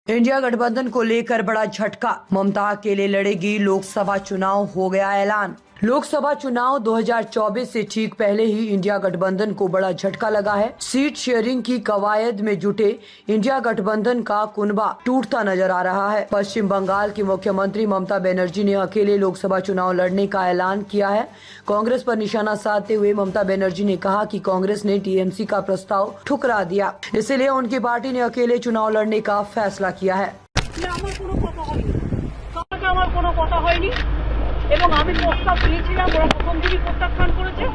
India गठबंधन को लेकर बड़ा झटका। ममता अकेले लड़ेगी, लोकसभा चुनाव हो गया ऐलान। लोकसभा चुनाव 2024 से ठीक पहले ही इंडिया गठबंधन को बड़ा झटका लगा है। सीट शेयरिंग की कवायद में जुटे इंडिया गठबंधन का कुनबा टूटता नजर आ रहा है। पश्चिम बंगाल की मुख्यमंत्री ममता बनर्जी ने अकेले लोकसभा चुनाव लड़ने का ऐलान किया है। कांग्रेस पर निशाना साधते हुए ममता बनर्जी ने कहा कि कांग्रेस ने टीएमसी का प्रस्ताव ठुकरा दिया, इसलिए उनकी पार्टी ने अकेले चुनाव लड़ने का फैसला किया है। এবং আমি প্রস্তাব দিয়েছিলাম, ওরা প্রথম দিনই প্রত্যাখ্যান করেছে।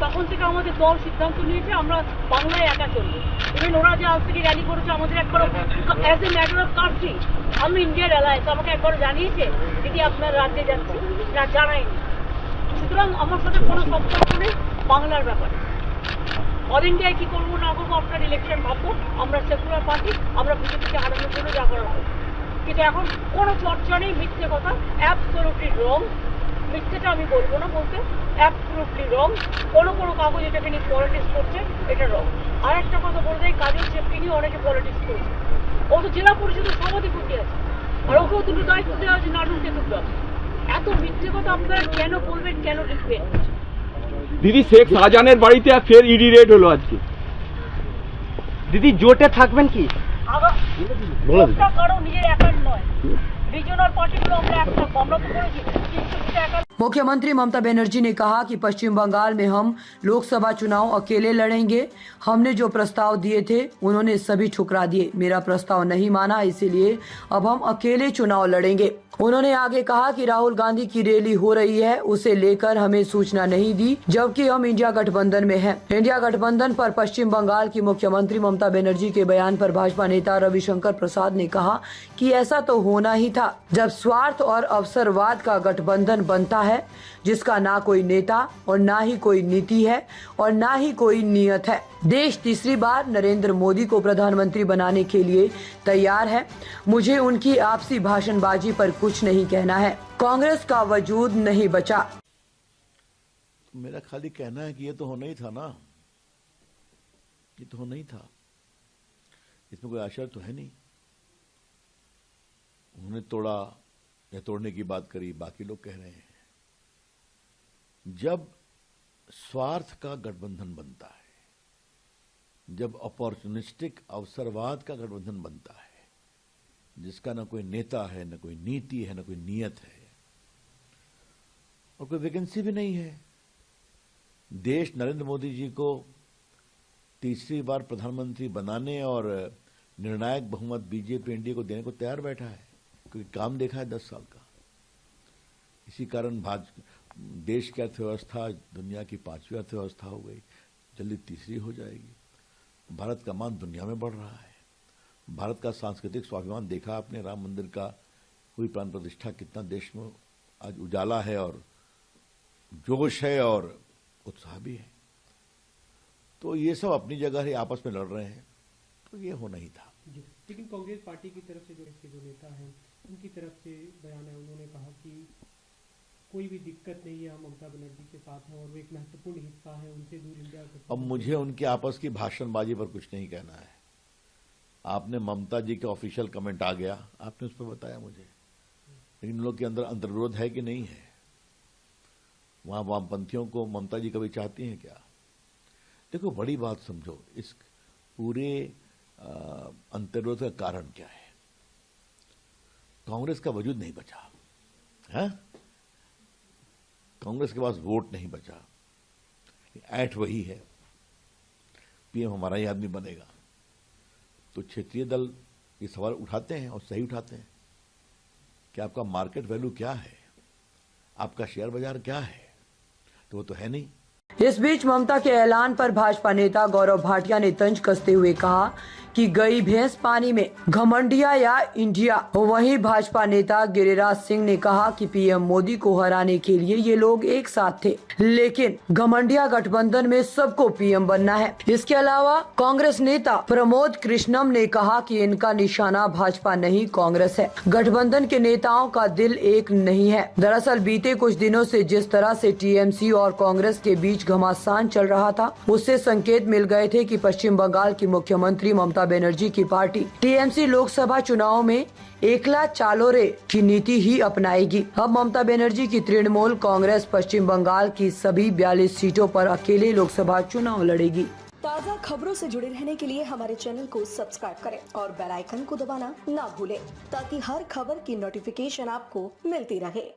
তখন থেকে আমাদের দল সিদ্ধান্ত নিয়েছে আমরা বাংলায় একা চলবো। ইভেন ওরা যে আজ থেকে র্যালি করেছে আমাদের একবার as a matter of country আমি ইন্ডিয়ার অ্যালায়েন্স আমাকে একবার জানিয়েছে দিদি আপনার রাজ্যে যাচ্ছি না, জানায়নি। সুতরাং আমার সাথে কোনো সম্পর্ক নেই বাংলার ব্যাপারে। অল ইন্ডিয়ায় কী করবো না করবো আপনার ইলেকশন ভাববো। আমরা সেকুলার পার্টি, আমরা বিজেপিকে হারানোর জন্য যা করা হবে। কিন্তু এখন কোনো চর্চা নেই, মিথ্যে কথা, অ্যাবসলিউটলি রং। মিথ্যেটা আমি বলবো না বলতে, অ্যাবসলিউটলি রং। কোনো কাগজ এটাকে নিয়ে পলিটিক্স করছে, এটা রং। আর একটা কথা বলতে এই কাজের চেপকে নিয়ে অনেকে পলিটিক্স করছে। ও তো জেলা পরিষদের সভাধিপতি আছে, আর ওকেও দুটো দায়িত্ব দেওয়া আছে নাটক টেটুকরা। এত মিথ্যে কথা আপনারা কেন বলবেন, কেন লিখবেন? দিদি, শেখ শাহজাহানের বাড়িতে ফের ইডি রেড হলো আজকে। দিদি, জোটে থাকবেন কি? কারো নিজের একার নয়, রিজনাল পার্টিগুলো আমরা একটা আমরা তো করেছি, কিন্তু সেটা একা। मुख्यमंत्री ममता बनर्जी ने कहा कि पश्चिम बंगाल में हम लोकसभा चुनाव अकेले लड़ेंगे। हमने जो प्रस्ताव दिए थे उन्होंने सभी ठुकरा दिए। मेरा प्रस्ताव नहीं माना, इसीलिए अब हम अकेले चुनाव लड़ेंगे। उन्होंने आगे कहा कि राहुल गांधी की रैली हो रही है, उसे लेकर हमें सूचना नहीं दी, जबकि हम इंडिया गठबंधन में हैं। इंडिया गठबंधन पर पश्चिम बंगाल की मुख्यमंत्री ममता बनर्जी के बयान पर भाजपा नेता रविशंकर प्रसाद ने कहा कि ऐसा तो होना ही था जब स्वार्थ और अवसरवाद का गठबंधन बनता है, जिसका ना कोई नेता और ना ही कोई नीति है और ना ही कोई नियत है। देश तीसरी बार नरेंद्र मोदी को प्रधानमंत्री बनाने के लिए तैयार है। मुझे उनकी आपसी भाषणबाजी पर कुछ नहीं कहना है। कांग्रेस का वजूद नहीं बचा। मेरा खाली कहना है कि ये तो होना ही था ना, ये तो होना ही था, इसमें कोई आशा तो है नहीं। उन्होंने तोड़ा या तोड़ने की बात करी, बाकी लोग कह रहे हैं। जब स्वार्थ का गठबंधन बनता है, जब अपॉर्चुनिस्टिक अवसरवाद का गठबंधन बनता है, जिसका ना कोई नेता है, ना कोई नीति है, ना कोई नियत है और कोई वैकेंसी भी नहीं है, देश नरेंद्र मोदी जी को तीसरी बार प्रधानमंत्री बनाने और निर्णायक बहुमत बीजेपी एनडीए को देने को तैयार बैठा है, क्योंकि काम देखा है 10 साल का। इसी कारण देश की अर्थव्यवस्था दुनिया की 5वीं अर्थव्यवस्था हो गई, जल्दी तीसरी हो जाएगी। भारत का मान दुनिया में बढ़ रहा है। भारत का सांस्कृतिक स्वाभिमान देखा आपने, राम मंदिर का हुई प्राण प्रतिष्ठा, कितना देश में आज उजाला है और जोश है और उत्साह भी है। तो ये सब अपनी जगह ही आपस में लड़ रहे हैं, तो ये होना ही था। लेकिन कांग्रेस पार्टी की तरफ से जो नेता हैं उनकी तरफ से बयान है, उन्होंने कहा कि कोई भी दिक्कत नहीं है, हम ममता बनर्जी के साथ हैं और वो एक महत्वपूर्ण हिस्सा है, उनसे दूर इंडिया। अब मुझे उनके आपस की भाषणबाजी पर कुछ नहीं कहना है। आपने ममता जी के ऑफिशियल कमेंट आ गया, आपने उस पर बताया मुझे, लेकिन लोग के अंदर अंतर्विरोध है कि नहीं है? वहां वामपंथियों को ममता जी कभी चाहती हैं क्या? देखो, बड़ी बात समझो, इस पूरे अंतर्विरोध का कारण क्या है? कांग्रेस का वजूद नहीं बचा है, कांग्रेस के पास वोट नहीं बचा, ऐठ वही है, पीएम हमारा ही आदमी बनेगा। तो क्षेत्रीय दल ये सवाल उठाते हैं और सही उठाते हैं कि आपका मार्केट वैल्यू क्या है, आपका शेयर बाजार क्या है, तो वो तो है नहीं। इस बीच ममता के ऐलान पर भाजपा नेता गौरव भाटिया ने तंज कसते हुए कहा कि गई भैंस पानी में, घमंडिया या इंडिया। वहीं भाजपा नेता गिरिराज सिंह ने कहा कि पीएम मोदी को हराने के लिए ये लोग एक साथ थे, लेकिन घमंडिया गठबंधन में सबको पीएम बनना है। इसके अलावा कांग्रेस नेता प्रमोद कृष्णम ने कहा कि इनका निशाना भाजपा नहीं कांग्रेस है। गठबंधन के नेताओं का दिल एक नहीं है। दरअसल बीते कुछ दिनों से जिस तरह से टीएमसी और कांग्रेस के बीच बीच घमासान चल रहा था, उससे संकेत मिल गए थे कि पश्चिम बंगाल की मुख्यमंत्री ममता बनर्जी की पार्टी टीएमसी लोकसभा चुनाव में एकला चालोरे की नीति ही अपनाएगी। अब ममता बनर्जी की तृणमूल कांग्रेस पश्चिम बंगाल की सभी 42 सीटों पर अकेले लोकसभा चुनाव लड़ेगी। ताज़ा खबरों से जुड़े रहने के लिए हमारे चैनल को सब्सक्राइब करें और बेल आइकन को दबाना ना भूलें ताकि हर खबर की नोटिफिकेशन आपको मिलती रहे।